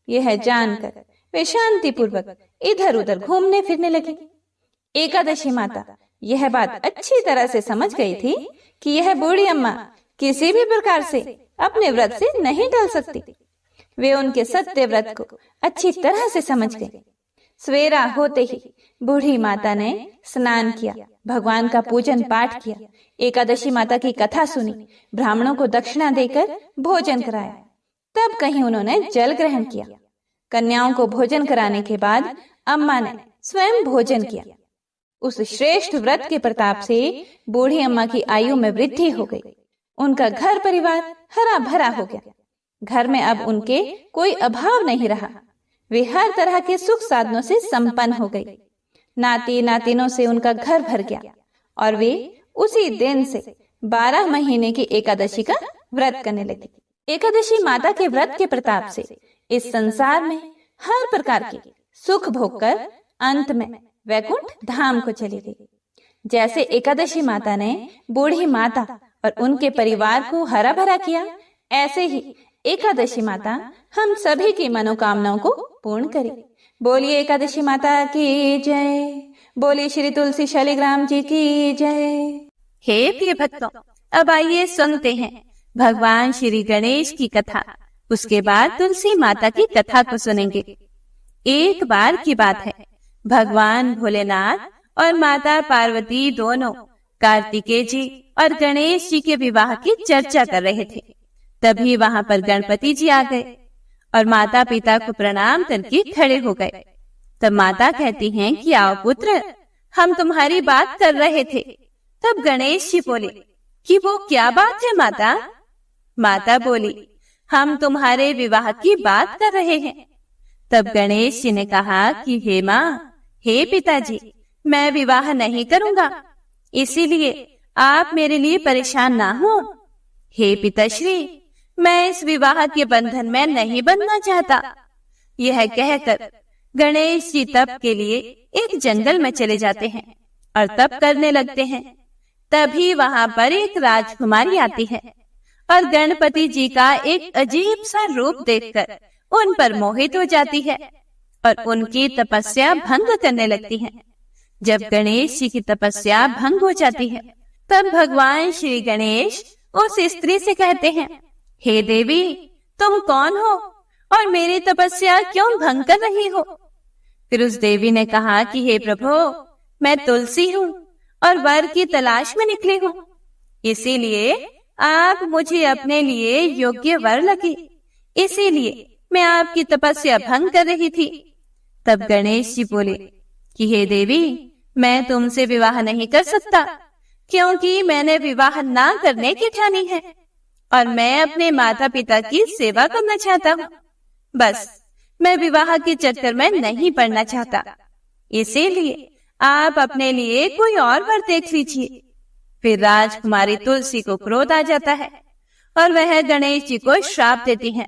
यह जानकर वे शांति पूर्वक इधर उधर घूमने फिरने लगी। एकादशी माता यह बात अच्छी तरह से समझ गई थी कि यह बूढ़ी अम्मा किसी भी प्रकार से अपने व्रत से नहीं टल सकती। वे उनके सत्य व्रत को अच्छी तरह से समझ गई। सवेरा होते ही बूढ़ी माता ने स्नान किया, भगवान का पूजन पाठ किया, एकादशी माता की कथा सुनी, ब्राह्मणों को दक्षिणा देकर भोजन कराया। तब कहीं उन्होंने जल ग्रहण किया। कन्याओं को भोजन कराने के बाद अम्मा ने स्वयं भोजन किया। उस श्रेष्ठ व्रत के प्रताप से बूढ़ी अम्मा की आयु में वृद्धि हो गई। उनका घर परिवार हरा भरा हो गया। घर में अब उनके कोई अभाव नहीं रहा। वे हर तरह के सुख साधनों से संपन्न हो गई। नाती नातिनों से उनका घर भर गया और वे उसी दिन से 12 महीने की एकादशी का व्रत करने लगी। एकादशी माता के व्रत के प्रताप से इस संसार में हर प्रकार के सुख भोगकर अंत में वैकुंठ धाम को चली गई। जैसे एकादशी माता ने बूढ़ी माता और उनके परिवार को हरा भरा किया, ऐसे ही एकादशी माता हम सभी की मनोकामनाओं को पूर्ण करे। बोलिए एकादशी माता की जय। बोलिए श्री तुलसी शालिग्राम जी की जय। हे प्रिय भक्तों, अब आइए सुनते हैं भगवान श्री गणेश की कथा। उसके बाद तुलसी माता की कथा को सुनेंगे। एक बार की बात है, भगवान भोलेनाथ और माता पार्वती दोनों कार्तिकेय जी और गणेश जी के विवाह की चर्चा कर रहे थे। तभी वहां पर गणपति जी आ गए और माता पिता को प्रणाम करके खड़े हो गए। तब माता कहती हैं कि आओ पुत्र, हम तुम्हारी बात कर रहे थे। तब गणेश जी बोले कि वो क्या बात है माता? माता बोली, हम तुम्हारे विवाह की बात कर रहे हैं। तब गणेश जी ने कहा कि हे माँ, हे पिताजी, मैं विवाह नहीं करूंगा, इसीलिए आप मेरे लिए परेशान ना हो। हे पिताश्री, मैं इस विवाह के बंधन में नहीं बंधना चाहता। यह कहकर गणेश जी तप के लिए एक जंगल में चले जाते हैं और तप करने लगते हैं। तभी वहां पर एक राजकुमारी आती है और गणपति जी का एक अजीब सा रूप देखकर उन पर मोहित हो जाती है और उनकी तपस्या भंग करने लगती है। जब गणेश जी की तपस्या भंग हो जाती है, तब भगवान श्री गणेश उस स्त्री से कहते हैं, हे देवी, तुम कौन हो और मेरी तपस्या क्यों भंग कर रही हो? फिर उस देवी ने कहा कि हे प्रभु, मैं तुलसी हूँ और वर की तलाश में निकली हूँ, इसीलिए आप मुझे अपने लिए योग्य वर लगे, इसीलिए मैं आपकी तपस्या भंग कर रही थी। तब गणेश जी बोले कि हे देवी, मैं तुमसे विवाह नहीं कर सकता, क्योंकि मैंने विवाह ना करने की ठानी है और मैं अपने माता पिता की सेवा करना चाहता हूँ। बस मैं विवाह के चक्कर में नहीं पड़ना चाहता, इसीलिए आप अपने लिए कोई और वर देख लीजिए। फिर राजकुमारी तुलसी को क्रोध आ जाता है और वह गणेश जी को श्राप देती है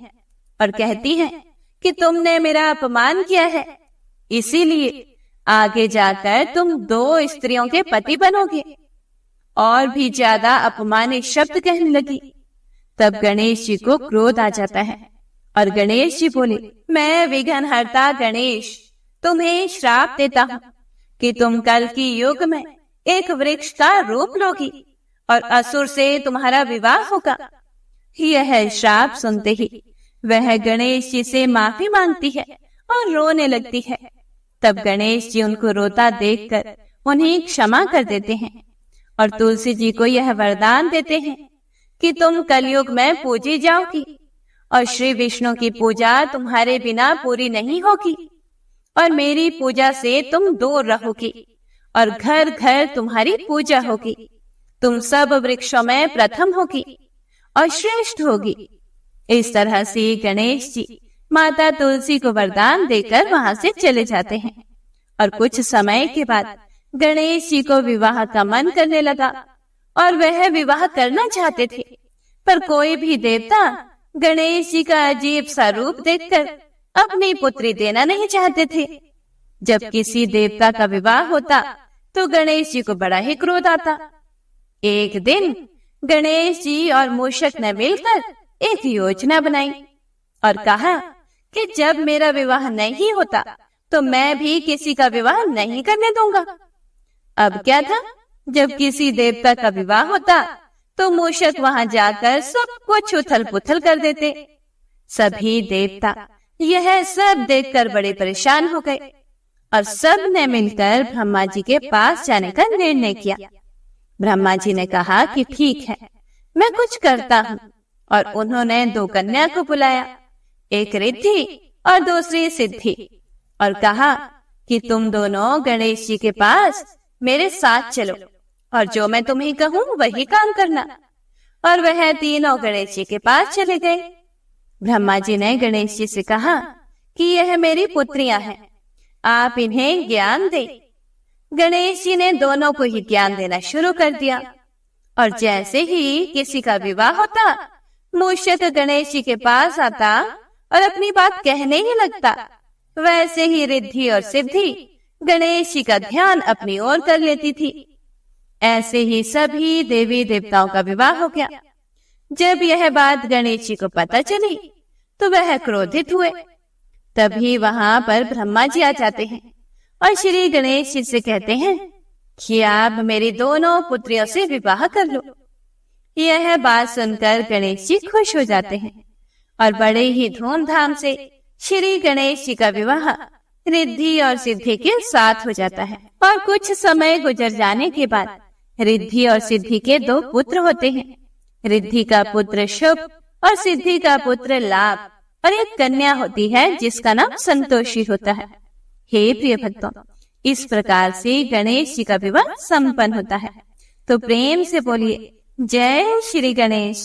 और कहती है कि तुमने मेरा अपमान किया है, इसीलिए आगे जाकर तुम 2 स्त्रियों के पति बनोगे। और भी ज्यादा अपमानित शब्द कहने लगी। तब गणेश जी को क्रोध आ जाता है और गणेश जी बोले, मैं विघ्नहर्ता गणेश तुम्हें श्राप देता हूँ कि तुम कल की युग में एक वृक्ष का रूप लोगी और असुर से तुम्हारा विवाह होगा। यह श्राप सुनते ही वह गणेश जी से माफी मांगती है और रोने लगती है। तब गणेश जी उनको रोता देखकर उन्हें क्षमा कर देते हैं और तुलसी जी को यह वरदान देते हैं कि तुम कलयुग में पूजी जाओगी और श्री विष्णु की पूजा तुम्हारे बिना पूरी नहीं होगी और मेरी पूजा से तुम दूर रहोगी और घर घर तुम्हारी पूजा होगी। तुम सब वृक्षों में प्रथम होगी और श्रेष्ठ होगी। इस तरह से गणेश जी माता तुलसी को वरदान देकर वहां से चले जाते हैं। और कुछ समय के बाद गणेश जी को विवाह का मन करने लगा और वह विवाह करना चाहते थे, पर कोई भी देवता गणेश जी का अजीब सा रूप देखकर अपनी पुत्री देना नहीं चाहते थे। जब किसी देवता का विवाह होता तो गणेश जी को बड़ा ही क्रोध आता। एक दिन गणेश जी और मूषक ने मिलकर एक योजना बनाई और कहा कि जब मेरा विवाह नहीं होता तो मैं भी किसी का विवाह नहीं करने दूंगा। अब क्या था, जब किसी देवता का विवाह होता तो मूषक वहां जाकर सब कुछ उथल पुथल कर देते। सभी देवता यह सब देखकर बड़े परेशान हो गए और सब ने मिलकर ब्रह्मा जी के पास जाने का निर्णय किया। ब्रह्मा जी ने कहा कि ठीक है, मैं कुछ करता हूँ। और उन्होंने दो कन्या को बुलाया, एक रिद्धि और दूसरी सिद्धि, और कहा कि तुम दोनों गणेश जी के पास मेरे साथ चलो और जो मैं तुम्हें कहूँ वही काम करना। और वह तीनों गणेश जी के पास चले गए। ब्रह्मा जी ने गणेश जी से कहा कि यह मेरी पुत्रियां हैं, आप इन्हें ज्ञान दें। गणेश जी ने दोनों को ही ज्ञान देना शुरू कर दिया। और जैसे ही किसी का विवाह होता, मूषक गणेश जी के पास आता और अपनी बात कहने ही लगता। वैसे ही रिद्धि और सिद्धि गणेश जी का ध्यान अपनी ओर कर लेती थी। ऐसे ही सभी देवी देवताओं का विवाह हो गया। जब यह बात गणेश जी को पता चली तो वह क्रोधित हुए। तभी वहां पर ब्रह्मा जी आ जाते हैं और श्री गणेश जी से कहते हैं कि आप मेरी दोनों पुत्रियों से विवाह कर लो। यह बात सुनकर गणेश जी खुश हो जाते हैं और बड़े ही धूमधाम से श्री गणेश जी का विवाह रिद्धि और सिद्धि के साथ हो जाता है। और कुछ समय गुजर जाने के बाद रिद्धि और सिद्धि के दो पुत्र होते हैं। रिद्धि का पुत्र शुभ और सिद्धि का पुत्र लाभ, और एक कन्या होती है जिसका नाम संतोषी होता है। हे प्रिय भक्तों, इस प्रकार से गणेश जी का विवाह संपन्न होता है। तो प्रेम से बोलिए जय श्री गणेश।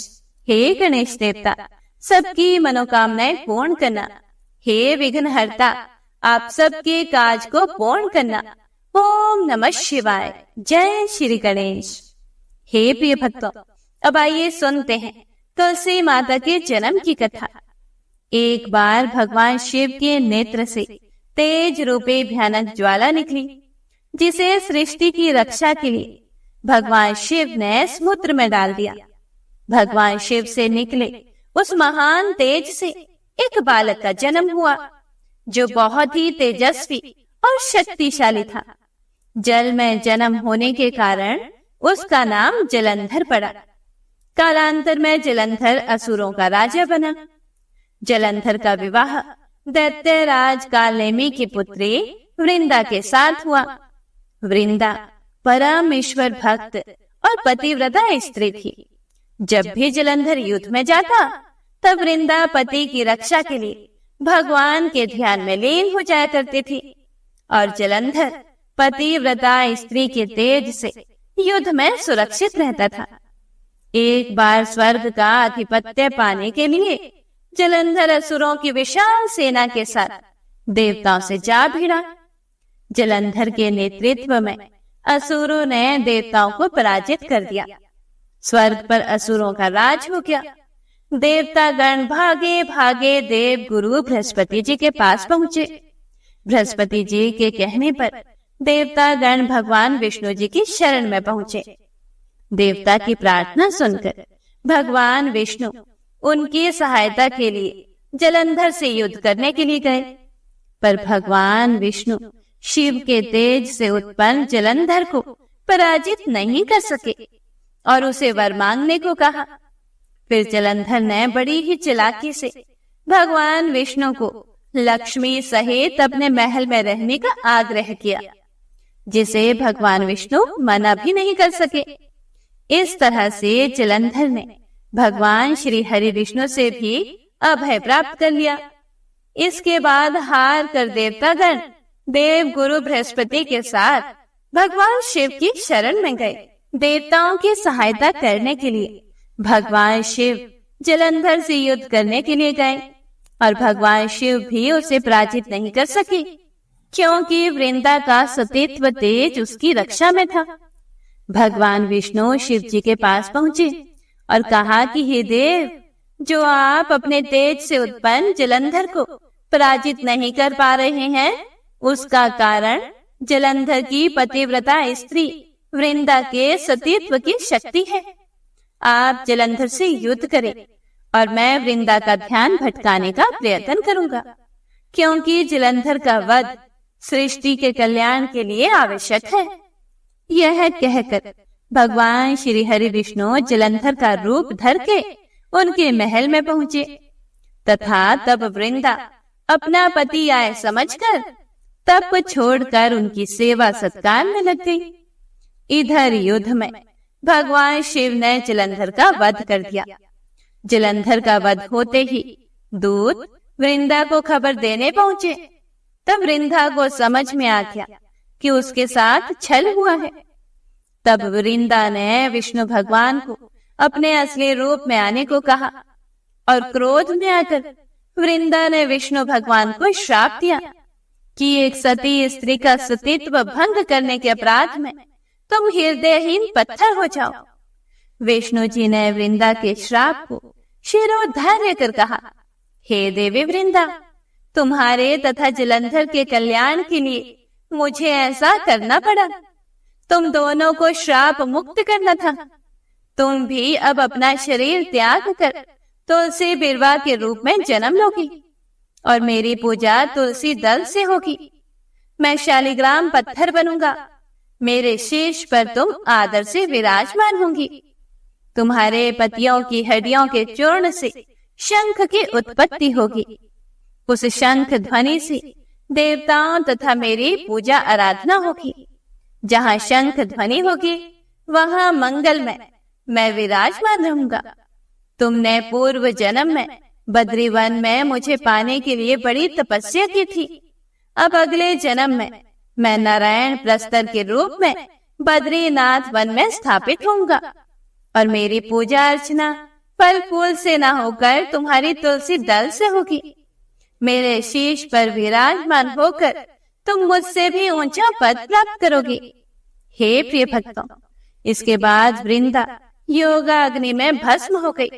हे गणेश देवता, सबकी मनोकामनाएं पूर्ण करना। हे विघ्नहर्ता, आप सबके काज को पूर्ण करना। ओम नमः शिवाय। जय श्री गणेश। हे प्रिय भक्तों, अब आइए सुनते हैं तुलसी माता के जन्म की कथा। एक बार भगवान शिव के नेत्र से तेज रूपी भयानक ज्वाला निकली, जिसे सृष्टि की रक्षा के लिए भगवान शिव ने समुद्र में डाल दिया। भगवान शिव से निकले उस महान तेज से एक बालक का जन्म हुआ, जो बहुत ही तेजस्वी और शक्तिशाली था। जल में जन्म होने के कारण उसका नाम जलंधर पड़ा। कालांतर में जलंधर असुरों का राजा बना। जलंधर का विवाह दैत्यराज कालनेमी की पुत्री वृंदा के साथ हुआ। वृंदा परम ईश्वर भक्त और पतिव्रता स्त्री थी। जब भी जलंधर युद्ध में जाता, तब वृंदा पति की रक्षा के लिए भगवान के ध्यान में लीन हो जाया करती थी। और जलंधर पतिव्रता स्त्री के तेज से युद्ध में सुरक्षित रहता था। एक बार स्वर्ग का आधिपत्य पाने के लिए जलंधर असुरों की विशाल सेना के साथ देवताओं से जा भिड़ा। जलंधर के नेतृत्व में असुरों ने देवताओं को पराजित कर दिया। स्वर्ग पर असुरों का राज हो गया। देवता गण भागे भागे देव गुरु बृहस्पति जी के पास पहुंचे। बृहस्पति जी के कहने पर देवता गण भगवान विष्णु जी की शरण में पहुंचे। देवता की प्रार्थना सुनकर भगवान विष्णु उनकी सहायता के लिए जलंधर से युद्ध करने के लिए गए, पर भगवान विष्णु शिव के तेज से उत्पन्न जलंधर को पराजित नहीं कर सके और उसे वर मांगने को कहा। फिर जलंधर ने बड़ी ही चालाकी से भगवान विष्णु को लक्ष्मी सहित अपने महल में रहने का आग्रह किया, जिसे भगवान विष्णु मना भी नहीं कर सके। इस तरह से जलंधर ने भगवान श्री हरि विष्णु से भी अभय प्राप्त कर लिया। इसके बाद हार कर देवतागण देव गुरु बृहस्पति के साथ भगवान शिव की शरण में गए देवताओं की सहायता करने के लिए भगवान शिव जलंधर से युद्ध करने के लिए गए और भगवान शिव भी उसे पराजित नहीं कर सके, क्योंकि वृंदा का सतीत्व तेज उसकी रक्षा में था। भगवान विष्णु शिव जी के पास पहुंचे और कहा कि हे देव, जो आप अपने तेज से उत्पन्न जलंधर को पराजित नहीं कर पा रहे हैं, उसका कारण जलंधर की पतिव्रता स्त्री वृंदा के सतीत्व की शक्ति है। आप जलंधर से युद्ध करें और मैं वृंदा का ध्यान भटकाने का प्रयत्न करूंगा, क्योंकि जलंधर का वध सृष्टि के कल्याण के लिए आवश्यक है। यह कहकर भगवान श्री हरि विष्णु जलंधर का रूप धर के उनके महल में पहुंचे तथा तब वृंदा अपना पति आए समझकर तप छोड़कर उनकी सेवा सत्कार में लग गई। इधर युद्ध में भगवान शिव ने जलंधर का वध कर दिया। जलंधर का वध होते ही दूत वृंदा को खबर देने पहुंचे। तब वृंदा को समझ में आ गया कि उसके साथ छल हुआ है। तब वृंदा ने विष्णु भगवान को अपने असली रूप में आने को कहा और क्रोध में आकर वृंदा ने विष्णु भगवान को श्राप दिया कि एक सती स्त्री का सतीत्व भंग करने के अपराध में तुम हृदयहीन पत्थर हो जाओ। विष्णु जी ने वृंदा के श्राप को शिरोधार्य कर कहा, हे देवी वृंदा, तुम्हारे तथा जलंधर के कल्याण के लिए मुझे ऐसा करना पड़ा। तुम दोनों को श्राप मुक्त करना था। तुम भी अब अपना शरीर त्याग कर तुलसी बिरवा के रूप में जन्म लोगी और मेरी पूजा तुलसी दल से होगी। मैं शालिग्राम पत्थर बनूंगा। मेरे शीश पर तुम आदर से विराजमान होंगी। तुम्हारे पतियों की हड्डियों के चूर्ण से शंख की उत्पत्ति होगी। उस शंख ध्वनि से देवताओं तथा मेरी पूजा आराधना होगी। जहाँ शंख ध्वनि होगी वहाँ मंगल में मैं विराजमान रहूंगा। तुमने पूर्व जन्म में बद्रीवन में मुझे पाने के लिए बड़ी तपस्या की थी। अब अगले जन्म में मैं नारायण प्रस्तर के रूप में बद्रीनाथ वन में स्थापित होऊंगा और मेरी पूजा अर्चना फल फूल से न होकर तुम्हारी तुलसी दल से होगी। मेरे शीश पर विराजमान होकर तुम मुझसे भी ऊंचा पद प्राप्त करोगे। हे प्रिय भक्तों, इसके बाद वृंदा योगा अग्नि में भस्म हो गई।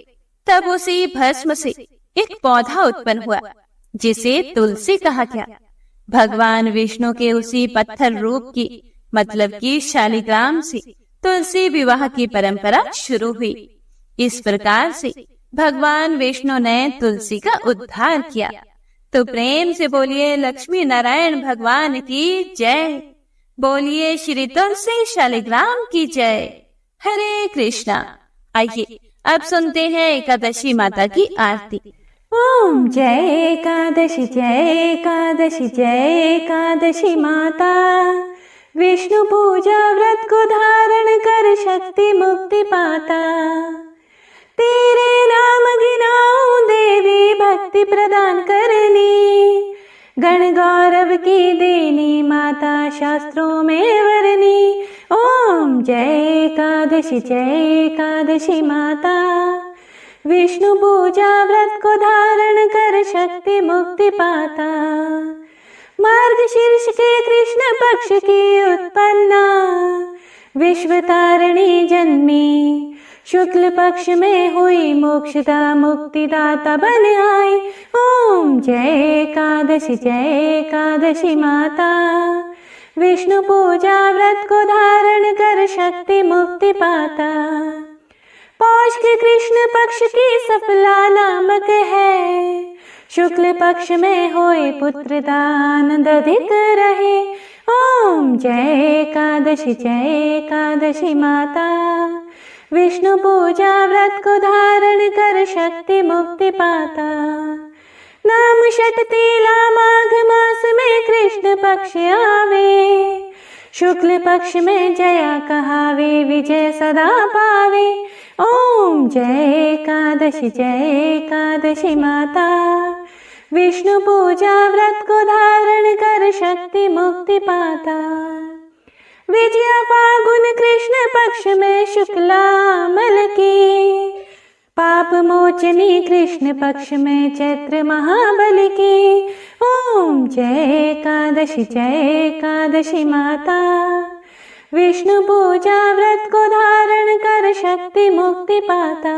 तब उसी भस्म से एक पौधा उत्पन्न हुआ जिसे तुलसी कहा गया। भगवान विष्णु के उसी पत्थर रूप की मतलब की शालिग्राम से तुलसी विवाह की परंपरा शुरू हुई। इस प्रकार से भगवान विष्णु ने तुलसी का उद्धार किया। तो प्रेम से बोलिए लक्ष्मी नारायण भगवान की जय। बोलिए श्री तुलसी शालिग्राम की जय। हरे कृष्णा। आइए अब सुनते हैं एकादशी माता की आरती। ओम जय एकादशी जय एकादशी जय एकादशी माता। विष्णु पूजा व्रत को धारण कर शक्ति मुक्ति पाता। तेरे नाम गिनाऊं देवी भक्ति प्रदान करनी। गण गौरव की देनी माता शास्त्रों में वरनी। ओम जय एकादशी माता। विष्णु पूजा व्रत को धारण कर शक्ति मुक्ति पाता। मार्गशीर्ष के कृष्ण पक्ष की उत्पन्ना। विश्व तारिणी जन्मी। शुक्ल पक्ष में हुई मोक्षदा मुक्तिदाता बन आई। ओम जय एकादशी माता। विष्णु पूजा व्रत को धारण कर शक्ति मुक्ति पाता। पौष के कृष्ण पक्ष की सफला नामक है। शुक्ल पक्ष में होए पुत्र दान अधिक रहे। ओम जय एकादशी माता। विष्णु पूजा व्रत को धारण कर शक्ति मुक्ति पाता। नाम षटतीला माघ मास में कृष्ण पक्ष आवे। शुक्ल पक्ष में जया कहावे विजय सदा पावे। ओम जय एकादशी माता। विष्णु पूजा व्रत को धारण कर शक्ति मुक्ति पाता। विजया फागुन कृष्ण पक्ष में शुक्लामल की, पाप मोचनी कृष्ण पक्ष में चैत्र महाबल की। ओम जय एकादशी माता, विष्णु पूजा व्रत को धारण कर शक्ति मुक्ति पाता।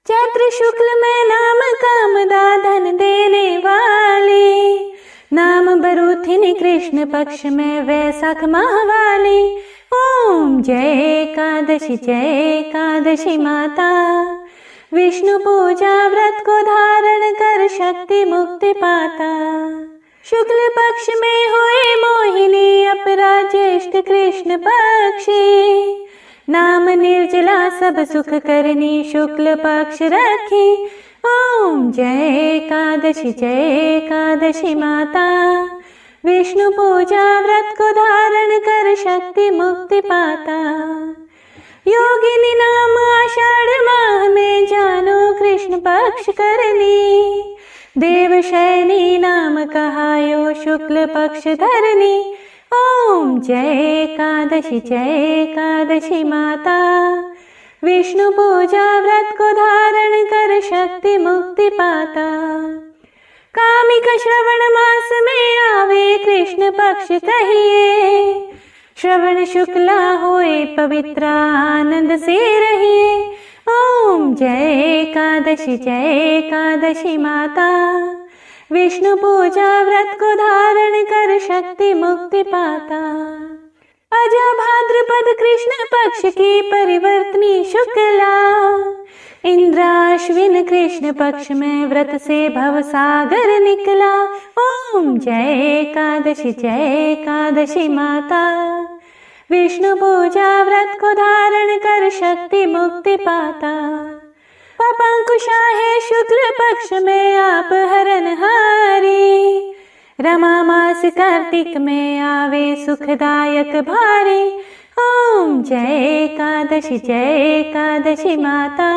चैत्र शुक्ल में नाम कामदा धन देने वाली, नाम बरूथिनी कृष्ण पक्ष में वैशाख माहवाली। ओम जय एकादशी माता, विष्णु पूजा व्रत को धारण कर शक्ति मुक्ति पाता। शुक्ल पक्ष में हुए मोहिनी अपरा ज्येष्ठ कृष्ण पक्षी, नाम निर्जला सब सुख करनी शुक्ल पक्ष रखी। ओम जय एकादशी माता, विष्णु पूजा व्रत को धारण कर शक्ति मुक्ति पाता। योगिनी नाम आषाढ़ माह में जानो कृष्ण पक्ष करनी, देवशयनी नाम कहायो शुक्ल पक्ष धरनी। ओम जय एकादशी माता, विष्णु पूजा व्रत को धारण कर शक्ति मुक्ति पाता। कामिक श्रवण मास में आवे कृष्ण पक्ष कहिए, श्रवण शुक्ला होए पवित्र आनंद से रहिए। ओम जय एकादशी माता, विष्णु पूजा व्रत को धारण कर शक्ति मुक्ति पाता। अजा भाद्रपद कृष्ण पक्ष की परिवर्तनी शुक्ला, इंद्राश्विन कृष्ण पक्ष में व्रत से भव सागर निकला। ओम जय एकादशी माता, विष्णु पूजा व्रत को धारण कर शक्ति मुक्ति पाता। पपंकुशा है शुक्ल पक्ष में आप हरनहारी, रमा मास कार्तिक में आवे सुखदायक भारी। ओम जय एकादशी माता,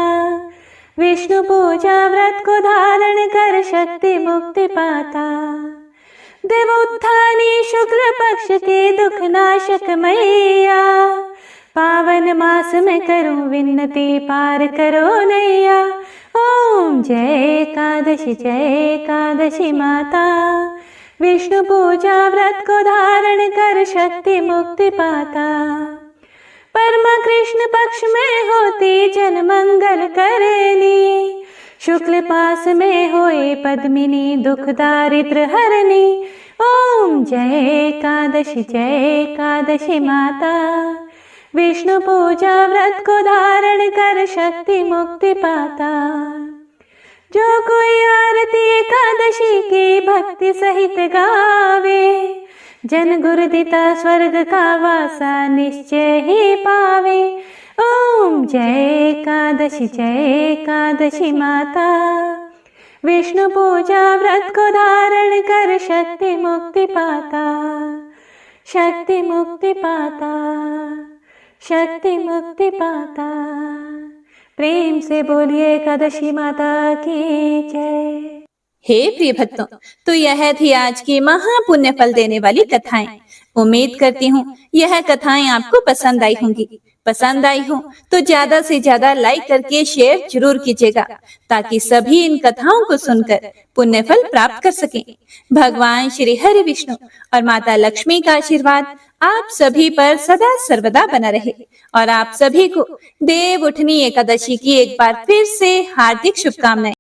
विष्णु पूजा व्रत को धारण कर शक्ति मुक्ति पाता। देवोत्थानी शुक्ल पक्ष के दुख नाशक मैया, पावन मास में करूं विन्नति पार करो नैया। ओम जय एकादशी माता, विष्णु पूजा व्रत को धारण कर शक्ति मुक्ति पाता। परमा कृष्ण पक्ष में होती जन मंगल करनी, शुक्ल पास में होए पद्मिनी दुख दारिद्र हरनी। ओम जय एकादशी माता, विष्णु पूजा व्रत को धारण कर शक्ति मुक्ति पाता। जो कोई आरती एकादशी की भक्ति सहित गावे, जन गुरुदिता स्वर्ग का वासा निश्चय ही पावे। ओम जय एकादशी माता, विष्णु पूजा व्रत को धारण कर शक्ति मुक्ति पाता। शक्ति मुक्ति पाता, शक्ति मुक्ति पाता। प्रेम से बोलिए एकादशी माता की जय। हे प्रिय भक्तों, तो यह थी आज की महापुण्य फल देने वाली कथाएं। उम्मीद करती हूँ यह कथाएं आपको पसंद आई होंगी। पसंद आई हो तो ज्यादा से ज्यादा लाइक करके शेयर जरूर कीजिएगा, ताकि सभी इन कथाओं को सुनकर पुण्य फल प्राप्त कर सकें। भगवान श्री हरि विष्णु और माता लक्ष्मी का आशीर्वाद आप सभी पर सदा सर्वदा बना रहे और आप सभी को देव उठनी एकादशी की एक बार फिर से हार्दिक शुभकामनाएं।